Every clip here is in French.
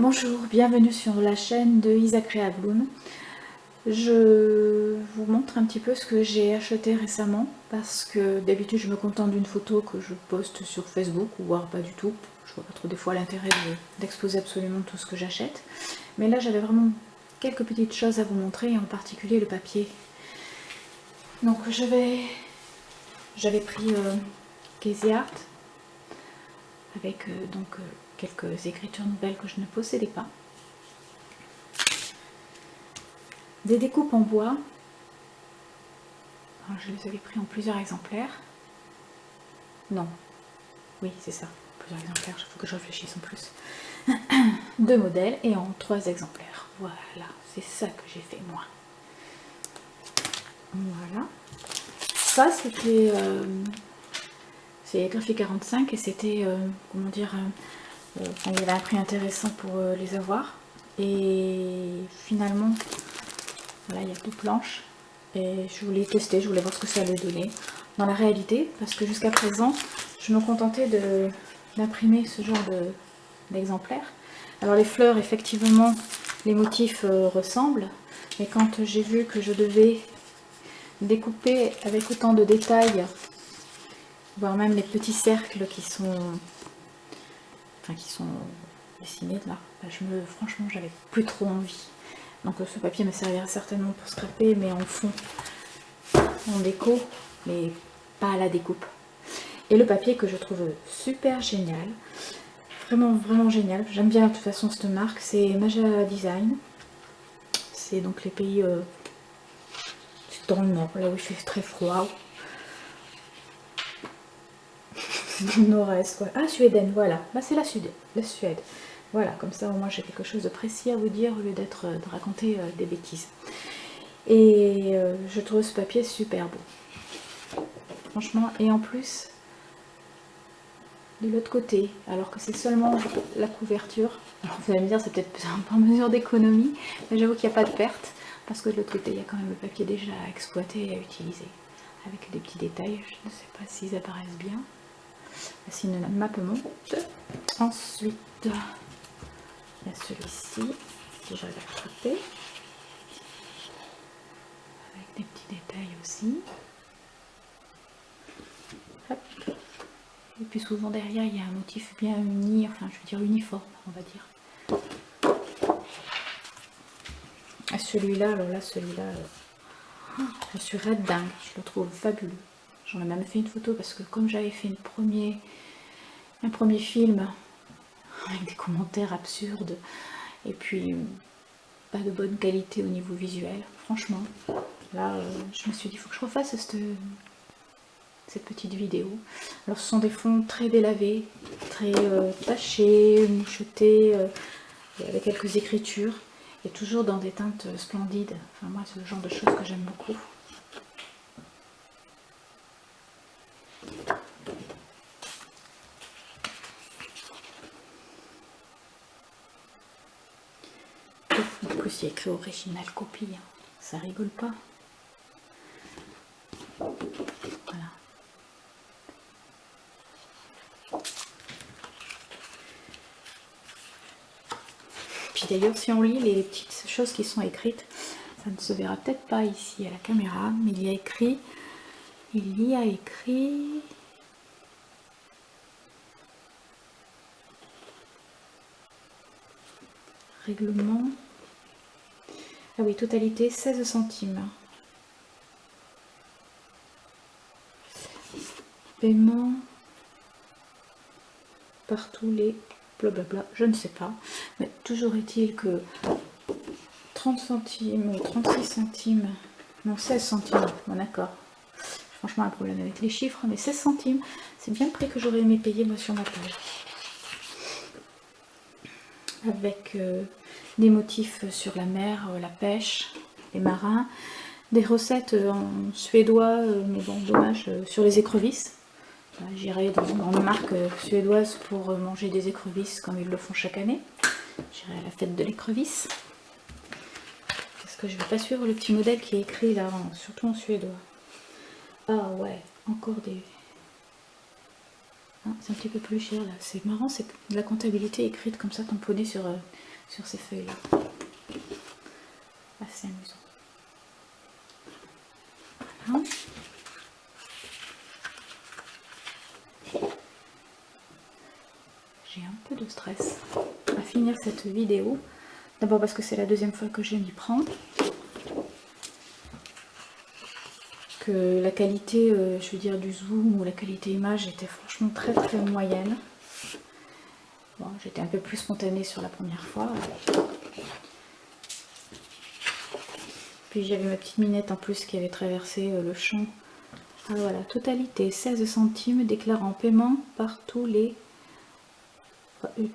Bonjour, bienvenue sur la chaîne de Isa Crea Bloom. Je vous montre un petit peu ce que j'ai acheté récemment parce que d'habitude je me contente d'une photo que je poste sur Facebook ou voire pas du tout. Je vois pas trop des fois l'intérêt d'exposer absolument tout ce que j'achète. Mais là j'avais vraiment quelques petites choses à vous montrer et en particulier le papier. Donc j'avais pris Casey Art avec quelques écritures nouvelles que je ne possédais pas. Des découpes en bois. Alors, je les avais pris en plusieurs exemplaires. Non, oui c'est ça, plusieurs exemplaires, il faut que je réfléchisse en plus. 2 modèles et en 3 exemplaires. Voilà, c'est ça que j'ai fait moi. Voilà. Ça c'était... c'est Graphique 45 et c'était, comment dire, il y avait un prix intéressant pour les avoir. Et finalement, voilà, il y a 2 planches. Et je voulais tester, je voulais voir ce que ça allait donner dans la réalité, parce que jusqu'à présent, je me contentais d'imprimer ce genre d'exemplaires. Alors les fleurs, effectivement, les motifs ressemblent, mais quand j'ai vu que je devais découper avec autant de détails, voire même les petits cercles qui sont dessinés là, franchement, j'avais plus trop envie. Donc ce papier me servira certainement pour scraper, mais en fond, en déco, mais pas à la découpe. Et le papier que je trouve super génial, vraiment génial. J'aime bien de toute façon cette marque, c'est Maja Design. C'est donc les pays dans le nord, là où il fait très froid. Dans le nord-est, quoi. Ah, Suédoine, voilà. Bah, c'est la Suède. Voilà, comme ça au moins j'ai quelque chose de précis à vous dire au lieu de raconter des bêtises. Et je trouve ce papier super beau. Franchement, et en plus, de l'autre côté, alors que c'est seulement la couverture. Alors vous allez me dire, c'est peut-être par mesure d'économie, mais j'avoue qu'il n'y a pas de perte, parce que de l'autre côté, il y a quand même le papier déjà à exploiter et à utiliser, avec des petits détails. Je ne sais pas s'ils apparaissent bien. Voici une map monte. Ensuite, il y a celui-ci, si j'arrive à attraper, avec des petits détails aussi. Hop. Et puis souvent derrière, il y a un motif bien uni, enfin je veux dire uniforme, on va dire. Ah, celui-là, alors là, celui-là, je suis red dingue, je le trouve fabuleux. J'en ai même fait une photo parce que comme j'avais fait un premier film avec des commentaires absurdes et puis pas de bonne qualité au niveau visuel, franchement, là je me suis dit il faut que je refasse cette petite vidéo. Alors ce sont des fonds très délavés, très tachés, mouchetés, avec quelques écritures et toujours dans des teintes splendides. Enfin moi c'est le genre de choses que j'aime beaucoup. En plus il y a écrit original copie, hein. Ça rigole pas. Voilà. Puis d'ailleurs si on lit les petites choses qui sont écrites, ça ne se verra peut-être pas ici à la caméra, mais il y a écrit règlement. Ah oui, totalité 16 centimes. Paiement par tous les blablabla, je ne sais pas. Mais toujours est-il que 30 centimes ou 36 centimes, non 16 centimes, bon d'accord. Franchement un problème avec les chiffres, mais 16 centimes, c'est bien le prix que j'aurais aimé payer moi sur ma page. Avec des motifs sur la mer, la pêche, les marins, des recettes en suédois, mais bon dommage, sur les écrevisses. J'irai dans une marque suédoise pour manger des écrevisses comme ils le font chaque année. J'irai à la fête de l'écrevisse. Parce que je ne vais pas suivre le petit modèle qui est écrit là, surtout en suédois. Ah ouais, encore des... Ah, c'est un petit peu plus cher là. C'est marrant, c'est la comptabilité écrite comme ça, tamponnée sur sur ces feuilles-là. Assez amusant. Voilà. J'ai un peu de stress à finir cette vidéo. D'abord parce que c'est la deuxième fois que je m'y prends. Que la qualité, je veux dire, du zoom ou la qualité image était franchement très très moyenne. Bon, j'étais un peu plus spontanée sur la première fois. Puis j'avais ma petite minette en plus qui avait traversé le champ. Ah voilà, totalité 16 centimes déclarant paiement par tous les...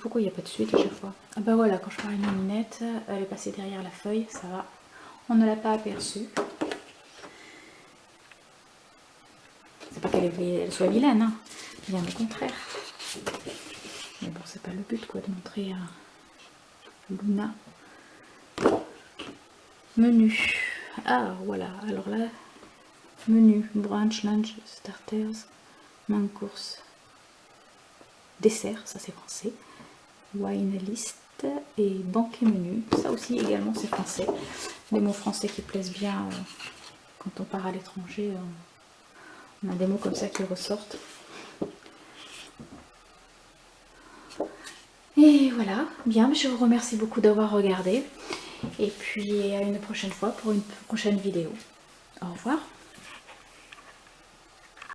Pourquoi il n'y a pas de suite à chaque fois? Ah bah voilà, quand je parlais de ma minette, elle est passée derrière la feuille, ça va. On ne l'a pas aperçue. C'est pas qu'elle soit vilaine, hein. Bien au contraire. Mais bon, c'est pas le but quoi de montrer Luna. Menu. Ah voilà, alors là, menu, brunch, lunch, starters, main course, dessert, ça c'est français, wine list et banquet menu, ça aussi également c'est français. Des mots français qui plaisent bien quand on part à l'étranger, on a des mots comme ça qui ressortent. Et voilà, bien, je vous remercie beaucoup d'avoir regardé. Et puis à une prochaine fois pour une prochaine vidéo. Au revoir.